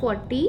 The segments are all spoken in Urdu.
40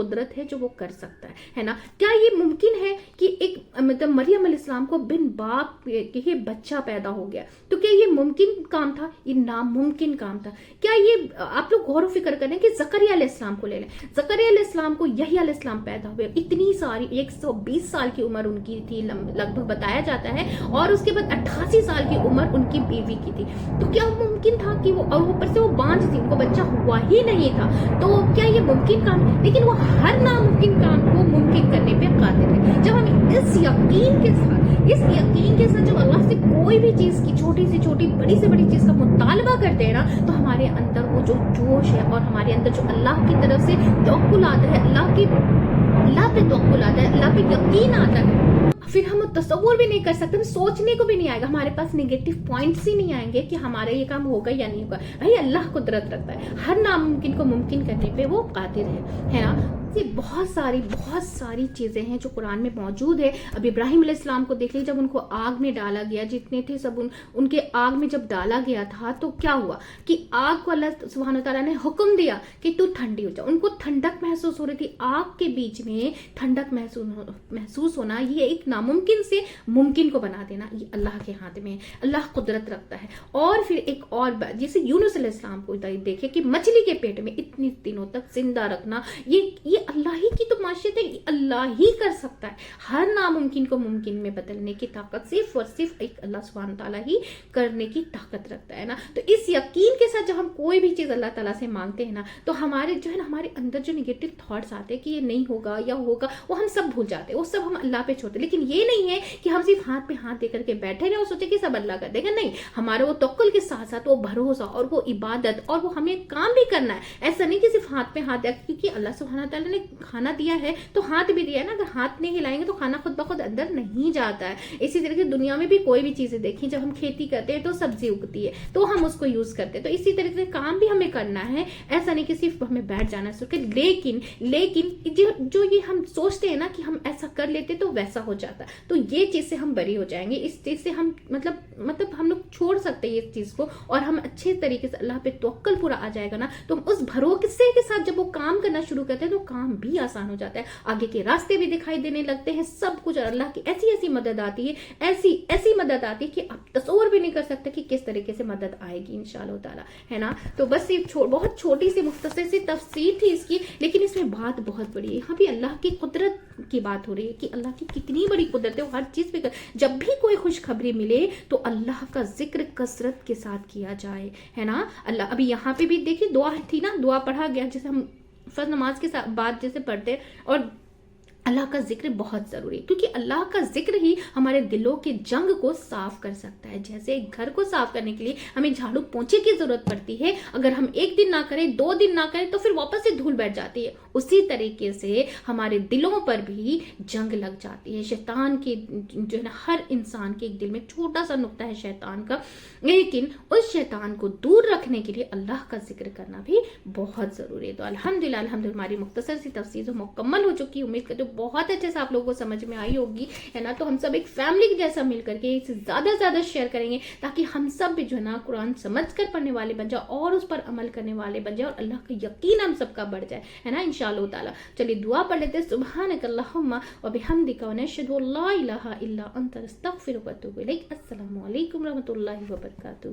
قدرت ہے جو وہ کر سکتا ہے نا. کیا یہ ممکن ہے کہ ایک مطلب مریم علیہ السلام کو بن باپ کے بچہ پیدا ہو گیا؟ تو کیا یہ ممکن کام تھا؟ یہ ناممکن کام تھا. کیا یہ آپ لوگ غور و فکر کریں کہ زکریا علیہ السلام کو لے لیں. زکریا علیہ السلام کو یحییٰ علیہ السلام پیدا ہوئے, اتنی ساری 120 سال کی عمر ان کی تھی لگ بھگ بتایا جاتا ہے, اور اس کے بعد 88 سال کی عمر ان کی بیوی کی تھی. تو کیا ممکن تھا کہ وہ, اور اوپر سے وہ باندھ تھی, ان کو بچہ ہوا ہی نہیں تھا. تو کیا یہ ممکن کام؟ لیکن وہ ہر ناممکن کام کو ممکن کرنے پہ قادر ہے. جب ہم اس یقین کے ساتھ جب اللہ سے کوئی بھی چیز کی چھوٹی سے چھوٹی بڑی سے بڑی چیز کا مطالبہ کرتے ہیں نا, تو ہمارے اندر وہ جو جوش ہے اور ہمارے اندر جو اللہ کی طرف سے توکل آتا ہے, اللہ پہ توکل آتا ہے, اللہ پہ یقین آتا ہے, پھر ہم تصور بھی نہیں کر سکتے, ہم سوچنے کو بھی نہیں آئے گا, ہمارے پاس نیگیٹو پوائنٹس ہی نہیں آئیں گے کہ ہمارا یہ کام ہوگا یا نہیں ہوگا. بھائی اللہ قدرت رکھتا ہے, ہر ناممکن کو ممکن کرنے پہ وہ قادر ہے نا. یہ بہت ساری چیزیں ہیں جو قرآن میں موجود ہے. اب ابراہیم علیہ السلام کو دیکھ لیجیے, جب ان کو آگ میں ڈالا گیا, جتنے تھے سب ان کے آگ میں جب ڈالا گیا تھا, تو کیا ہوا کہ آگ کو اللہ سبحانہ وتعالیٰ نے حکم دیا کہ تو ٹھنڈی ہو جا. ان کو ٹھنڈک محسوس ہو رہی تھی, آگ کے بیچ میں ٹھنڈک محسوس ہونا, یہ ایک ناممکن سے ممکن کو بنا دینا, یہ اللہ کے ہاتھ میں ہے. اللہ قدرت رکھتا ہے. اور پھر ایک اور بات, جیسے یونس علیہ السلام کو دیکھے کہ مچھلی کے پیٹ میں اتنی دنوں تک زندہ رکھنا, یہ اللہ ہی کی تو معاشیت ہے, اللہ ہی کر سکتا ہے. ہر ناممکن کو ممکن میں بدلنے کی طاقت صرف اور صرف ایک اللہ سبحانہ تعالیٰ ہی کرنے کی طاقت رکھتا ہے نا. تو اس یقین کے ساتھ جب ہم کوئی بھی چیز اللہ تعالیٰ سے مانگتے ہیں نا, تو ہمارے جو ہے نا, ہمارے اندر جو نگیٹو تھاٹس آتے ہیں کہ یہ نہیں ہوگا یا ہوگا, وہ ہم سب بھول جاتے ہیں, وہ سب ہم اللہ پہ چھوڑتے. لیکن یہ نہیں ہے کہ ہم صرف ہاتھ پہ ہاتھ دے کر کے بیٹھے رہے اور سوچے کہ سب اللہ کر دے گا. نہیں, ہمارے وہ توکل کے ساتھ ساتھ وہ بھروسہ اور وہ عبادت, اور وہ ہمیں کام بھی کرنا ہے. ایسا نہیں کہ صرف ہاتھ پہ ہاتھ دے, کیونکہ اللہ سبحانہ تعالیٰ نے کھانا دیا ہے تو ہاتھ بھی دیا ہے نا. اگر ہاتھ نہیں ہلائیں گے تو کھانا خود بخود اندر نہیں جاتا ہے. اسی طرح سے دنیا میں بھی کوئی بھی چیزیں دیکھیں, جب ہم کھیتی کرتے ہیں تو سبزی اگتی ہے تو ہم اس کو یوز کرتے ہیں. تو اسی طرح سے کام بھی ہمیں کرنا ہے, ایسا نہیں کہ صرف ہمیں بیٹھ جانا ہے سوچ کے. لیکن جو یہ ہم سوچتے ہیں نا کہ ہم ایسا کر لیتے تو ویسا ہو جاتا, تو یہ چیز سے ہم بری ہو جائیں گے. اس چیز سے ہم مطلب ہم لوگ چھوڑ سکتے ہیں اس چیز کو, اور ہم اچھے طریقے سے اللہ پہ توکل پورا آ جائے گا نا, تو ہم اس بھروسے کے ساتھ جب وہ کام کرنا شروع کرتے ہیں تو کام بھی آسان ہو جاتا ہے, آگے کے راستے بھی دکھائی دینے لگتے ہیں, سب کچھ. اللہ کی ایسی مدد آتی ہے, ایسی مدد آتی ہے کہ آپ تصور بھی نہیں کر سکتے کہ کس طریقے سے مدد آئے گی انشاءاللہ تعالی, ہے نا. تو بس یہ بہت چھوٹی سی مختصر سی تفسیر تھی اس کی, لیکن اس میں بات بہت بڑی ہے. یہاں بھی اللہ کی قدرت کی بات ہو رہی ہے کہ اللہ کی کتنی بڑی قدرت ہے, وہ ہر چیز پہ. جب بھی کوئی خوشخبری ملے تو اللہ کا ذکر کثرت کے ساتھ کیا جائے, ہے نا. اللہ ابھی یہاں پہ بھی دیکھیے دعا تھی نا, دعا پڑھا گیا جیسے ہم فرض نماز کے بعد جیسے پڑھتے, اور اللہ کا ذکر بہت ضروری ہے, کیونکہ اللہ کا ذکر ہی ہمارے دلوں کے جنگ کو صاف کر سکتا ہے. جیسے ایک گھر کو صاف کرنے کے لیے ہمیں جھاڑو پونچھے کی ضرورت پڑتی ہے, اگر ہم ایک دن نہ کریں, 2 دن نہ کریں, تو پھر واپس سے دھول بیٹھ جاتی ہے. اسی طریقے سے ہمارے دلوں پر بھی جنگ لگ جاتی ہے. شیطان کے جو ہے نا, ہر انسان کے ایک دل میں چھوٹا سا نقطہ ہے شیطان کا, لیکن اس شیطان کو دور رکھنے کے لیے اللہ کا ذکر کرنا بھی بہت ضروری ہے. تو الحمدللہ ہماری مختصر سی تفسیر مکمل ہو چکی. امید کرتے بہت اچھے سے آپ لوگوں کو سمجھ میں آئی ہوگی, ہے نا. تو ہم سب ایک فیملی جیسا مل کر کے اسے زیادہ سے زیادہ شیئر کریں گے, تاکہ ہم سب بھی جو ہے نا قرآن سمجھ کر پڑھنے والے بن جائیں اور اس پر عمل کرنے والے بن جائیں, اور اللہ کا یقین ہم سب کا بڑھ جائے, ہے نا, انشاءاللہ تعالی. چلیے دعا پڑھ لیتے ہیں. سبحانک اللہم و بحمدک و نشہد ان لا الہ الا انت نستغفرک و نتوب الیک. السلام علیکم ورحمۃ اللہ وبرکاتہ.